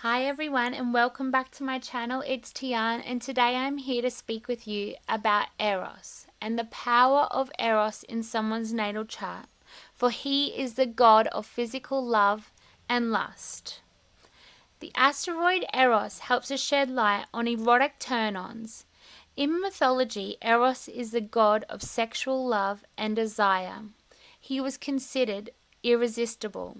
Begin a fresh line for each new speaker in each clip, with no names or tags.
Hi everyone and welcome back to my channel. It's Tian and today I'm here to speak with you about Eros and the power of Eros in someone's natal chart, for he is the god of physical love and lust. The asteroid Eros helps us shed light on erotic turn-ons. In mythology, Eros is the god of sexual love and desire. He was considered irresistible.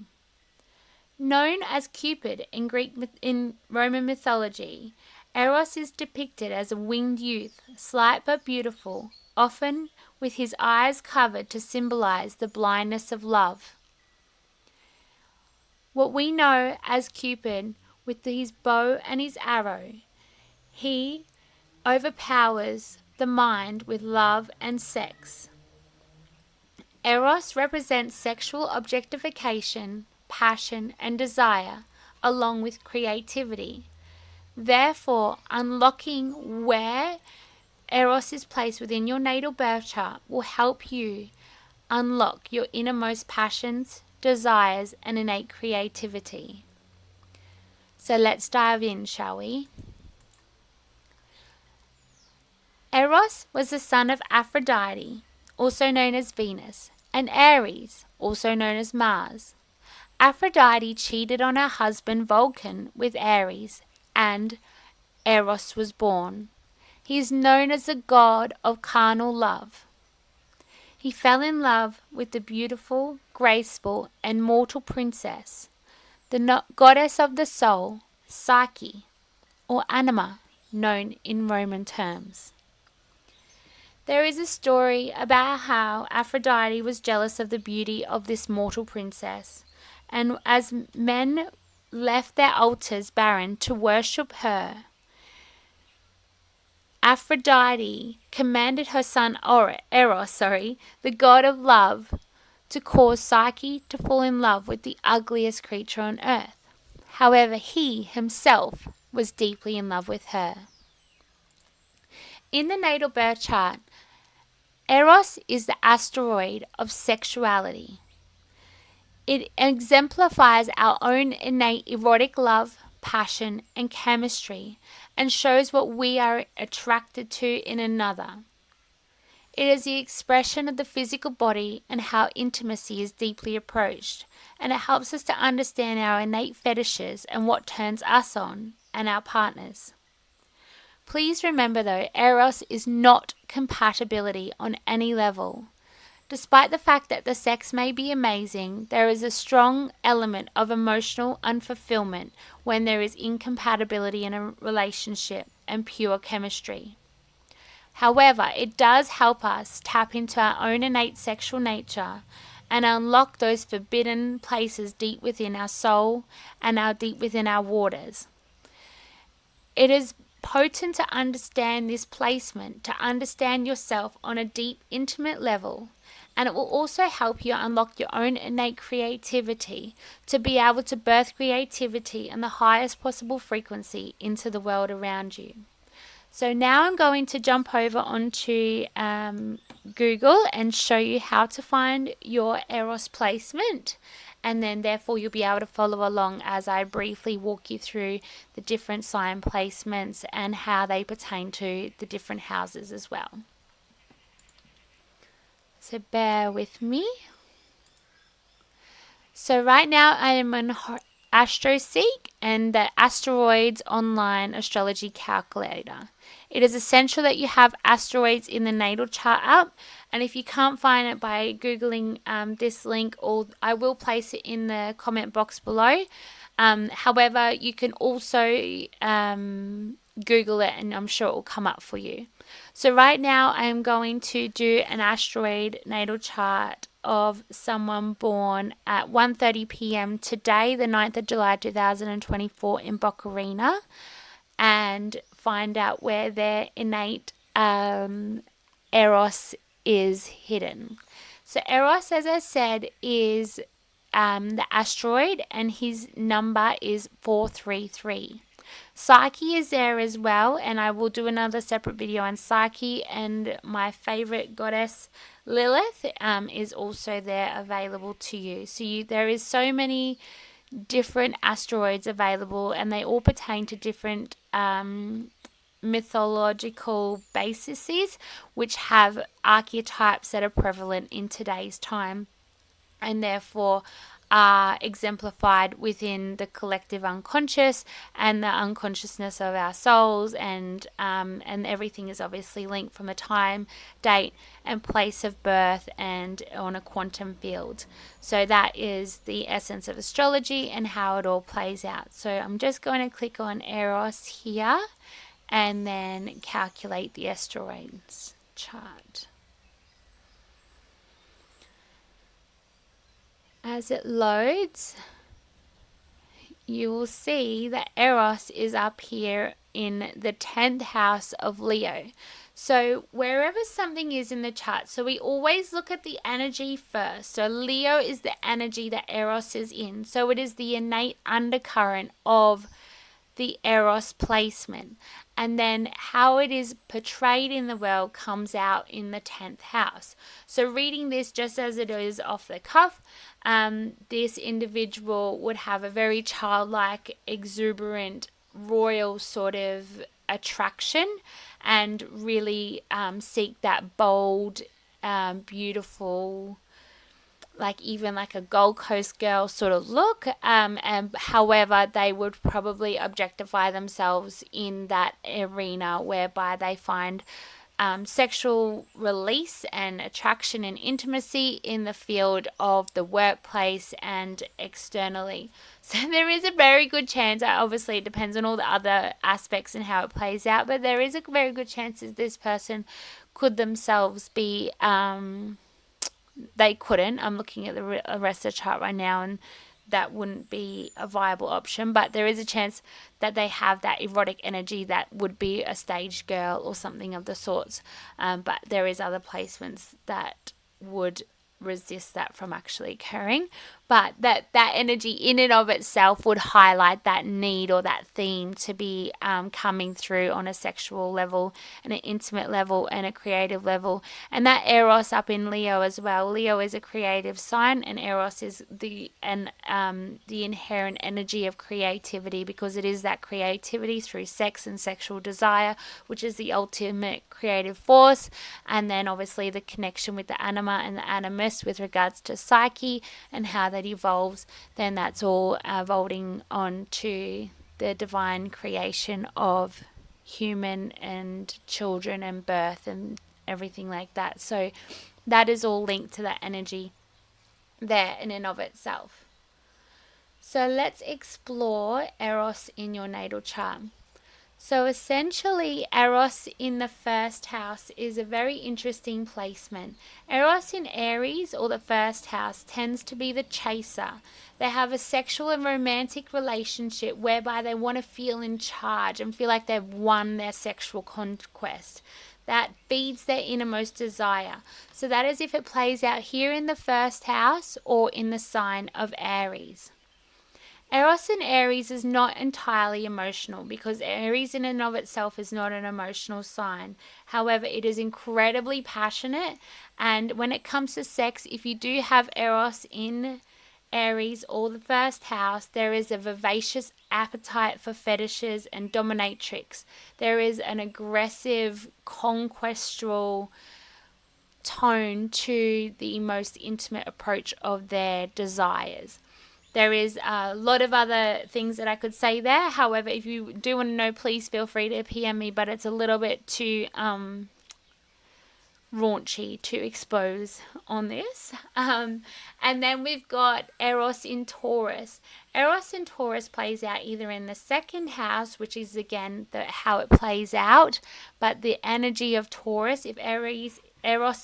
Known as Cupid in Roman mythology, Eros is depicted as a winged youth, slight but beautiful, often with his eyes covered to symbolize the blindness of love. What we know as Cupid, with his bow and his arrow, he overpowers the mind with love and sex. Eros represents sexual objectification, passion, and desire, along with creativity. Therefore, unlocking where Eros is placed within your natal birth chart will help you unlock your innermost passions, desires, and innate creativity. So let's dive in, shall we? Eros was the son of Aphrodite, also known as Venus, and Ares, also known as Mars. Aphrodite cheated on her husband Vulcan with Ares, and Eros was born. He is known as the god of carnal love. He fell in love with the beautiful, graceful, and mortal princess, the goddess of the soul, Psyche, or Anima, known in Roman terms. There is a story about how Aphrodite was jealous of the beauty of this mortal princess, and as men left their altars barren to worship her, Aphrodite commanded her son Eros, the god of love, to cause Psyche to fall in love with the ugliest creature on earth. However, he himself was deeply in love with her. In the natal birth chart, Eros is the asteroid of sexuality. It exemplifies our own innate erotic love, passion, and chemistry, and shows what we are attracted to in another. It is the expression of the physical body and how intimacy is deeply approached, and it helps us to understand our innate fetishes and what turns us on and our partners. Please remember though, Eros is not compatibility on any level. Despite the fact that the sex may be amazing, there is a strong element of emotional unfulfillment when there is incompatibility in a relationship and pure chemistry. However, it does help us tap into our own innate sexual nature and unlock those forbidden places deep within our soul and deep within our waters. It is potent to understand this placement, to understand yourself on a deep, intimate level, and it will also help you unlock your own innate creativity to be able to birth creativity and the highest possible frequency into the world around you. So now I'm going to jump over onto Google and show you how to find your Eros placement, and then therefore you'll be able to follow along as I briefly walk you through the different sign placements and how they pertain to the different houses as well. So bear with me. So right now I am on AstroSeek and the Asteroids Online Astrology Calculator. It is essential that you have asteroids in the natal chart up, and if you can't find it by Googling this link, or I will place it in the comment box below. However, you can also Google it and I'm sure it will come up for you. So right now I am going to do an asteroid natal chart of someone born at 1:30 p.m. today, the 9th of July 2024 in Bocarina, and find out where their innate Eros is hidden. So Eros, as I said, is the asteroid, and his number is 433. Psyche is there as well, and I will do another separate video on Psyche, and my favorite goddess Lilith is also there available to you. So there is so many different asteroids available, and they all pertain to different mythological bases, which have archetypes that are prevalent in today's time, and therefore are exemplified within the collective unconscious and the unconsciousness of our souls, and everything is obviously linked from a time, date, and place of birth, and on a quantum field. So that is the essence of astrology and how it all plays out. So I'm just going to click on Eros here and then calculate the asteroids chart. As it loads, you will see that Eros is up here in the 10th house of Leo. So wherever something is in the chart, so we always look at the energy first. So Leo is the energy that Eros is in. So it is the innate undercurrent of the Eros placement. And then how it is portrayed in the world comes out in the 10th house. So reading this just as it is off the cuff, this individual would have a very childlike, exuberant, royal sort of attraction, and really seek that bold, beautiful, like even like a Gold Coast girl sort of look, and however they would probably objectify themselves in that arena whereby they find sexual release and attraction and intimacy in the field of the workplace and externally. So there is a very good chance, obviously it depends on all the other aspects and how it plays out, but there is a very good chance that this person could themselves be they couldn't. I'm looking at the rest of the chart right now, and that wouldn't be a viable option. But there is a chance that they have that erotic energy that would be a stage girl or something of the sorts. But there is other placements that would resist that from actually occurring. But that energy in and of itself would highlight that need or that theme to be coming through on a sexual level and an intimate level and a creative level. And that Eros up in Leo as well. Leo is a creative sign, and Eros is the inherent energy of creativity, because it is that creativity through sex and sexual desire, which is the ultimate creative force. And then obviously the connection with the anima and the animus with regards to psyche and how that evolves, then that's all evolving on to the divine creation of human and children and birth and everything like that. So that is all linked to that energy there in and of itself. So let's explore Eros in your natal chart. So essentially, Eros in the first house is a very interesting placement. Eros in Aries, or the first house, tends to be the chaser. They have a sexual and romantic relationship whereby they want to feel in charge and feel like they've won their sexual conquest. That feeds their innermost desire. So that is if it plays out here in the first house or in the sign of Aries. Eros in Aries is not entirely emotional, because Aries in and of itself is not an emotional sign. However, it is incredibly passionate, and when it comes to sex, if you do have Eros in Aries or the first house, there is a vivacious appetite for fetishes and dominatrix. There is an aggressive, conquestual tone to the most intimate approach of their desires. There is a lot of other things that I could say there. However, if you do want to know, please feel free to PM me, but it's a little bit too raunchy to expose on this. And then we've got Eros in Taurus. Eros in Taurus plays out either in the second house, which is again how it plays out, but the energy of Taurus, if Eros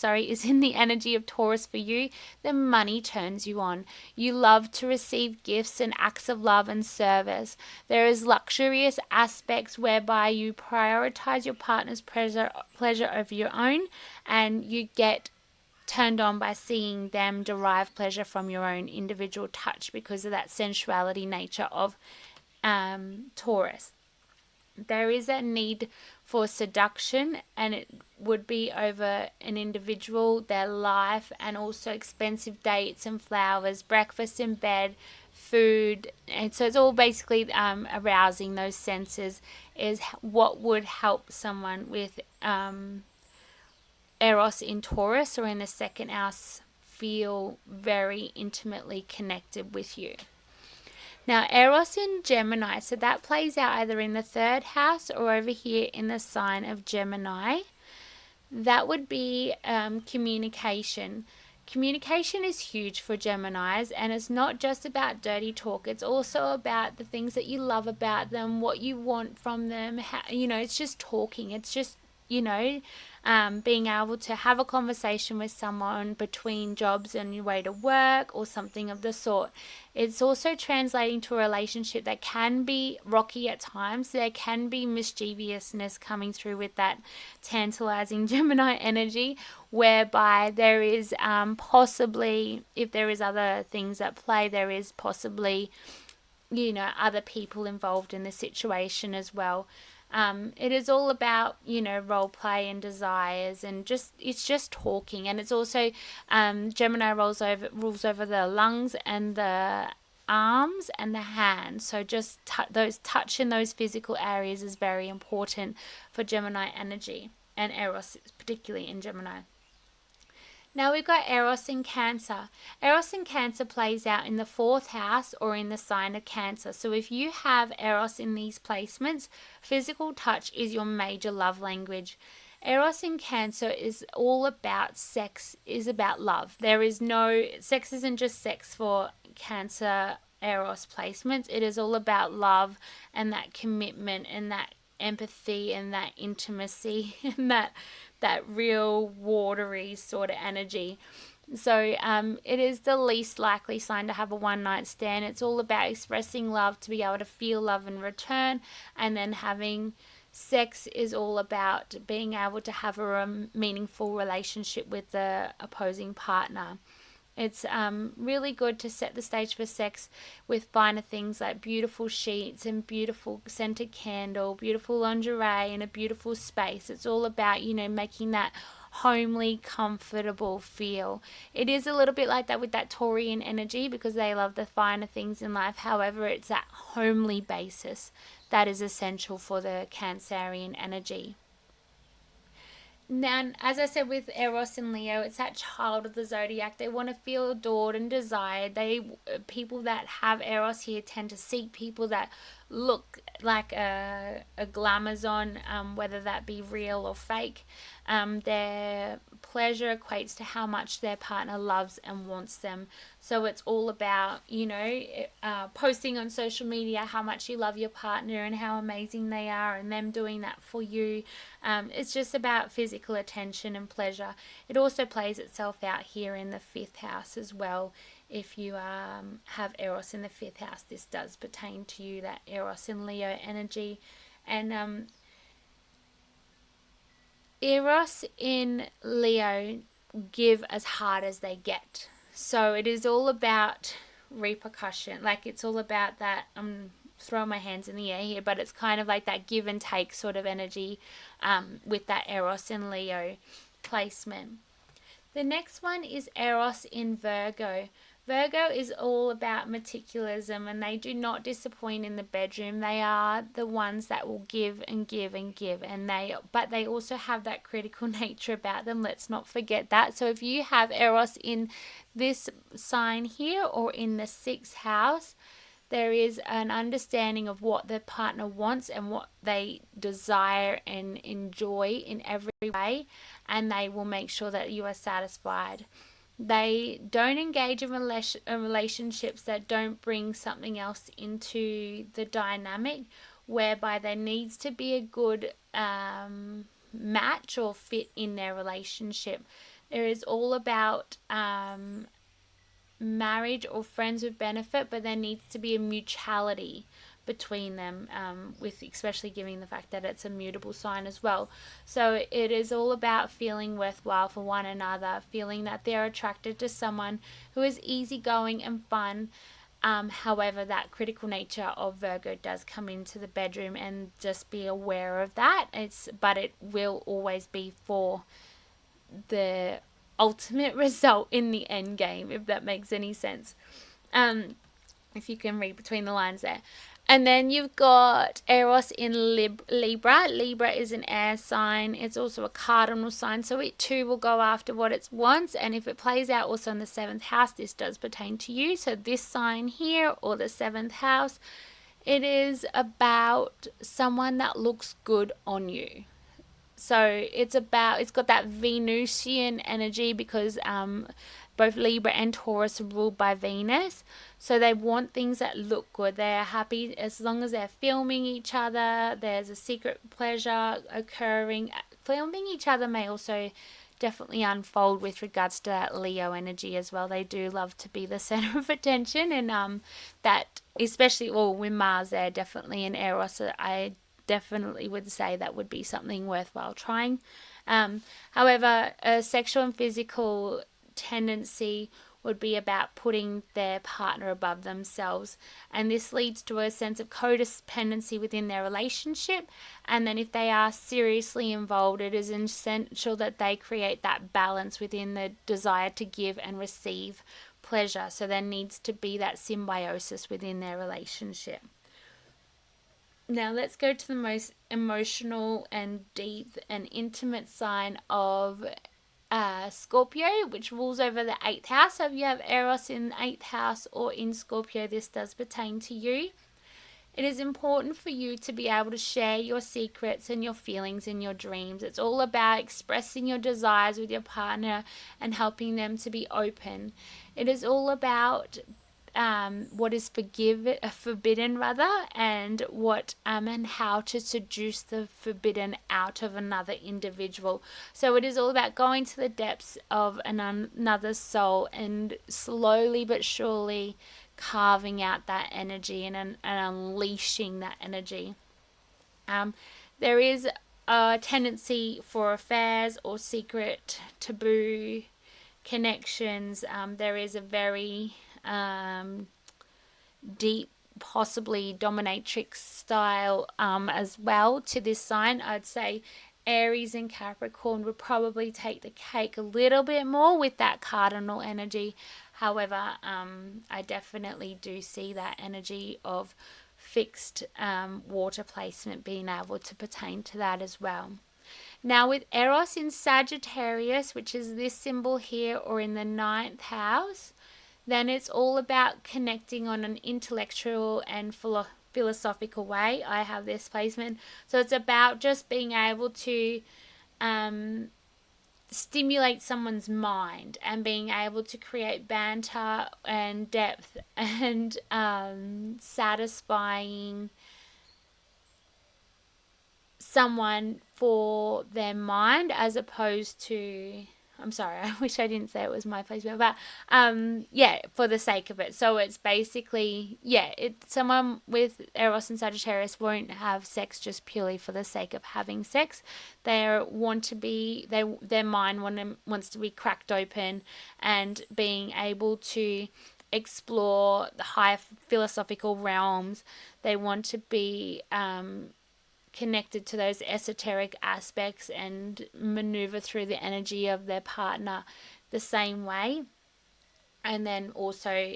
is in the energy of Taurus for you, then money turns you on. You love to receive gifts and acts of love and service. There is luxurious aspects whereby you prioritize your partner's pleasure over your own, and you get turned on by seeing them derive pleasure from your own individual touch because of that sensuality nature of Taurus. There is a need for seduction, and it would be over an individual, their life, and also expensive dates and flowers, breakfast in bed, food. And so it's all basically arousing those senses is what would help someone with Eros in Taurus or in the second house feel very intimately connected with you. Now, Eros in Gemini, so that plays out either in the third house or over here in the sign of Gemini. That would be communication. Communication is huge for Geminis, and it's not just about dirty talk. It's also about the things that you love about them, what you want from them. How, it's just talking. It's just, being able to have a conversation with someone between jobs and your way to work or something of the sort. It's also translating to a relationship that can be rocky at times. There can be mischievousness coming through with that tantalizing Gemini energy, whereby there is possibly, if there is other things at play, there is possibly, other people involved in the situation as well. It is all about, role play and desires, and it's just talking. And it's also Gemini rules over the lungs and the arms and the hands. So just those touch in those physical areas is very important for Gemini energy, and Eros particularly in Gemini. Now we've got Eros in Cancer. Eros in Cancer plays out in the fourth house or in the sign of Cancer. So if you have Eros in these placements, physical touch is your major love language. Eros in Cancer is all about sex, is about love. Sex isn't just sex for Cancer Eros placements. It is all about love and that commitment and that empathy and that intimacy and that real watery sort of energy. So it is the least likely sign to have a one night stand. It's all about expressing love to be able to feel love in return, and then having sex is all about being able to have a meaningful relationship with the opposing partner. It's really good to set the stage for sex with finer things like beautiful sheets and beautiful scented candle, beautiful lingerie, and a beautiful space. It's all about, making that homely, comfortable feel. It is a little bit like that with that Taurian energy because they love the finer things in life. However, it's that homely basis that is essential for the Cancerian energy. Now, as I said with Eros and Leo, it's that child of the zodiac. They want to feel adored and desired. People that have Eros here tend to seek people that look like a glamazon, whether that be real or fake. Their pleasure equates to how much their partner loves and wants them. So it's all about, posting on social media how much you love your partner and how amazing they are, and them doing that for you. It's just about physical attention and pleasure. It also plays itself out here in the fifth house as well. If you have Eros in the fifth house, this does pertain to you, that Eros in Leo energy. And Eros in Leo give as hard as they get. So it is all about repercussion. Like, it's all about that, throwing my hands in the air here, but it's kind of like that give and take sort of energy with that Eros in Leo placement. The next one is Eros in Virgo. Virgo is all about meticulousm, and they do not disappoint in the bedroom. They are the ones that will give and give and give, but they also have that critical nature about them. Let's not forget that. So if you have Eros in this sign here or in the sixth house, there is an understanding of what the partner wants and what they desire and enjoy in every way, and they will make sure that you are satisfied. They don't engage in relationships that don't bring something else into the dynamic, whereby there needs to be a good match or fit in their relationship. There is all about marriage or friends with benefit, but there needs to be a mutuality between them, with especially given the fact that it's a mutable sign as well. So it is all about feeling worthwhile for one another, feeling that they're attracted to someone who is easygoing and fun. However, that critical nature of Virgo does come into the bedroom, and just be aware of that. But it will always be for the ultimate result in the end game, if that makes any sense. if you can read between the lines there. And then you've got Eros in Libra. Libra is an air sign. It's also a cardinal sign, so it too will go after what it wants. And if it plays out also in the 7th house, this does pertain to you. So this sign here, or the 7th house, it is about someone that looks good on you. So it's got that Venusian energy, because both Libra and Taurus are ruled by Venus. So they want things that look good. They're happy as long as they're filming each other. There's a secret pleasure occurring. Filming each other may also definitely unfold with regards to that Leo energy as well. They do love to be the center of attention, and that especially, well, with Mars there, definitely in Eros, I definitely would say that would be something worthwhile trying. However, a sexual and physical tendency would be about putting their partner above themselves, and this leads to a sense of codependency within their relationship. And then if they are seriously involved, it is essential that they create that balance within the desire to give and receive pleasure. So there needs to be that symbiosis within their relationship. Now let's go to the most emotional and deep and intimate sign of Scorpio, which rules over the 8th house. So if you have Eros in the 8th house or in Scorpio, this does pertain to you. It is important for you to be able to share your secrets and your feelings and your dreams. It's all about expressing your desires with your partner and helping them to be open. It is all about what is forbidden rather, and what and how to seduce the forbidden out of another individual. So it is all about going to the depths of another soul and slowly but surely carving out that energy and unleashing that energy. There is a tendency for affairs or secret taboo connections. There is a very deep, possibly dominatrix style as well to this sign. I'd say Aries and Capricorn would probably take the cake a little bit more with that cardinal energy. However, I definitely do see that energy of fixed water placement being able to pertain to that as well. Now with Eros in Sagittarius, which is this symbol here, or in the 9th house, then it's all about connecting on an intellectual and philosophical way. I have this placement. So it's about just being able to stimulate someone's mind and being able to create banter and depth and satisfying someone for their mind, as opposed to, I'm sorry, I wish I didn't say it was my placement, but yeah, for the sake of it. So it's basically, yeah, someone with Eros and Sagittarius won't have sex just purely for the sake of having sex. Their mind wants to be cracked open, and being able to explore the higher philosophical realms. They want to be connected to those esoteric aspects and maneuver through the energy of their partner the same way, and then also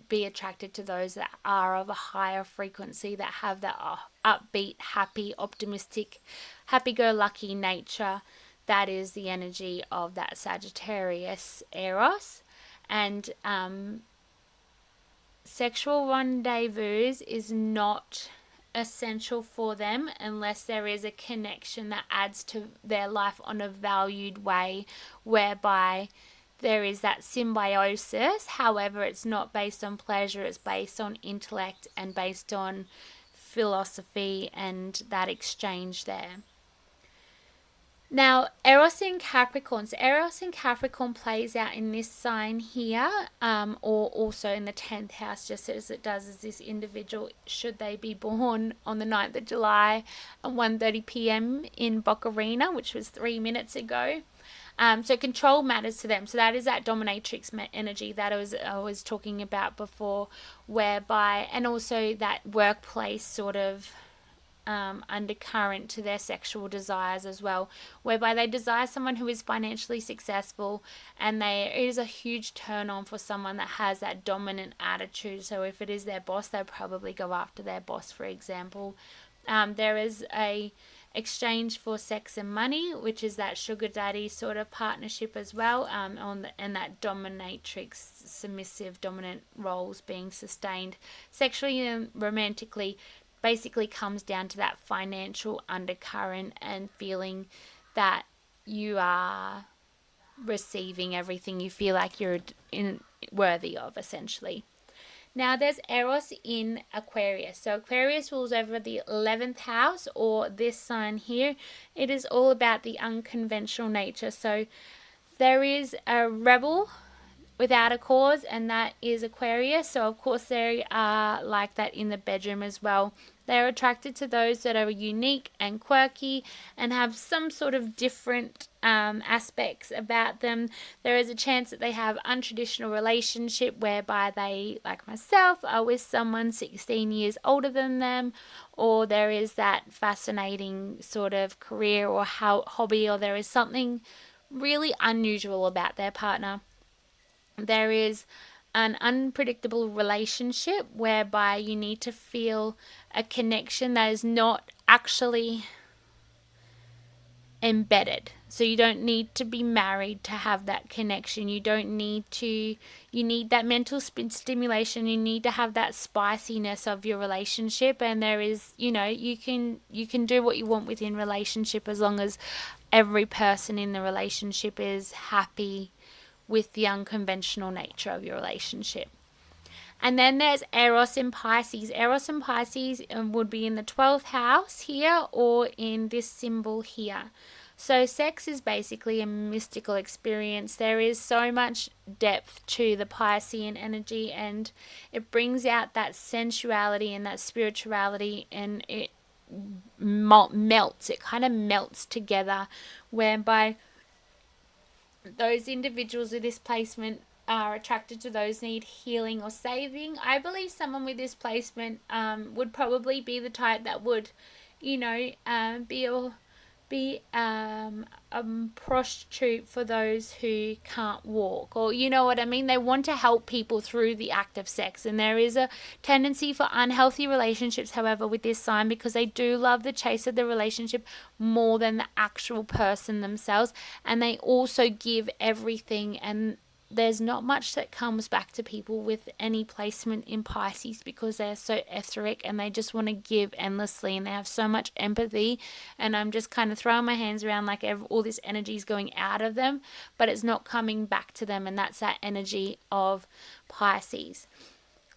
be attracted to those that are of a higher frequency, that have that upbeat, happy, optimistic, happy-go-lucky nature. That is the energy of that Sagittarius Eros. And sexual rendezvous is not essential for them unless there is a connection that adds to their life on a valued way, whereby there is that symbiosis. However, it's not based on pleasure, it's based on intellect and based on philosophy and that exchange there. Now, Eros in Capricorn. So Eros in Capricorn plays out in this sign here, or also in the 10th house, just as it does as this individual, should they be born on the 9th of July at 1:30 p.m. in Bocarina, which was 3 minutes ago. So control matters to them. So that is that dominatrix energy that I was talking about before, whereby, and also that workplace sort of undercurrent to their sexual desires as well, whereby they desire someone who is financially successful, and there is a huge turn on for someone that has that dominant attitude. So if it is their boss, they'll probably go after their boss, for example. There is a exchange for sex and money, which is that sugar daddy sort of partnership as well, and that dominatrix, submissive, dominant roles being sustained sexually and romantically, basically comes down to that financial undercurrent and feeling that you are receiving everything you feel like you're worthy of, essentially. Now, there's Eros in Aquarius. So, Aquarius rules over the 11th house, or this sign here. It is all about the unconventional nature. So, there is a rebel without a cause, and that is Aquarius. So, of course, they are like that in the bedroom as well. They're attracted to those that are unique and quirky and have some sort of different aspects about them. There is a chance that they have untraditional relationship whereby they, like myself, are with someone 16 years older than them, or there is that fascinating sort of career or hobby, or there is something really unusual about their partner. There is an unpredictable relationship whereby you need to feel a connection that is not actually embedded. So you don't need to be married to have that connection. You don't need to, you need that mental stimulation. You need to have that spiciness of your relationship. And there is, you can do what you want within relationship as long as every person in the relationship is happy with the unconventional nature of your relationship. And then there's Eros in Pisces. Eros in Pisces would be in the 12th house here, or in this symbol here. So sex is basically a mystical experience. There is so much depth to the Piscean energy, and it brings out that sensuality and that spirituality, and it melts. It kind of melts together, whereby those individuals with this placement are attracted to those need healing or saving. I believe someone with this placement would probably be the type that would, be a prostitute for those who can't walk, or you know what I mean. They want to help people through the act of sex, and there is a tendency for unhealthy relationships, however, with this sign, because they do love the chase of the relationship more than the actual person themselves, and they also give everything, and there's not much that comes back to people with any placement in Pisces, because they're so etheric and they just want to give endlessly, and they have so much empathy. And I'm just kind of throwing my hands around like all this energy is going out of them, but it's not coming back to them. And that's that energy of Pisces.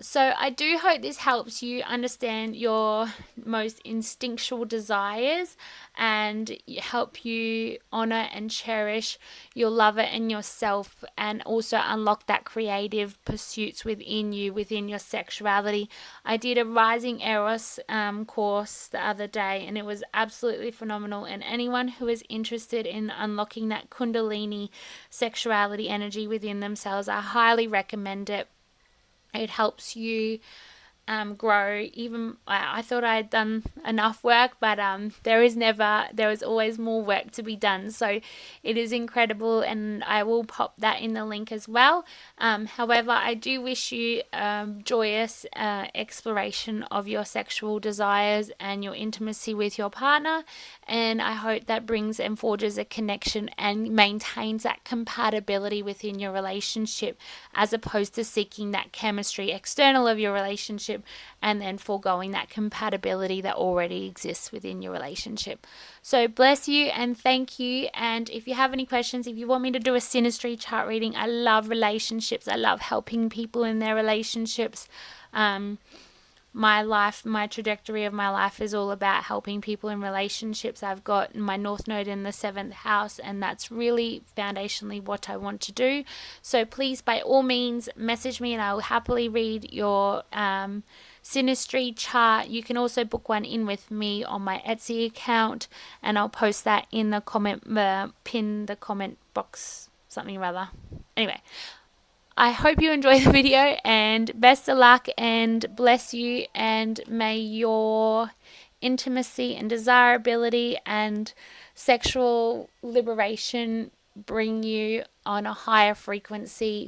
So I do hope this helps you understand your most instinctual desires and help you honor and cherish your lover and yourself, and also unlock that creative pursuits within you, within your sexuality. I did a Rising Eros course the other day, and it was absolutely phenomenal. And anyone who is interested in unlocking that Kundalini sexuality energy within themselves, I highly recommend it. It helps you grow. Even I thought I had done enough work, but there is always more work to be done. So it is incredible, and I will pop that in the link as well. However, I do wish you joyous exploration of your sexual desires and your intimacy with your partner, and I hope that brings and forges a connection and maintains that compatibility within your relationship, as opposed to seeking that chemistry external of your relationship and then foregoing that compatibility that already exists within your relationship. So bless you and thank you. And if you have any questions, if you want me to do a synastry chart reading, I love relationships. I love helping people in their relationships. My trajectory of my life is all about helping people in relationships. I've got my North Node in the 7th house, and that's really foundationally what I want to do. So please, by all means, message me and I will happily read your synastry chart. You can also book one in with me on my Etsy account, and I'll post that in the pin the comment box, something or other. Anyway, I hope you enjoy the video, and best of luck and bless you, and may your intimacy and desirability and sexual liberation bring you on a higher frequency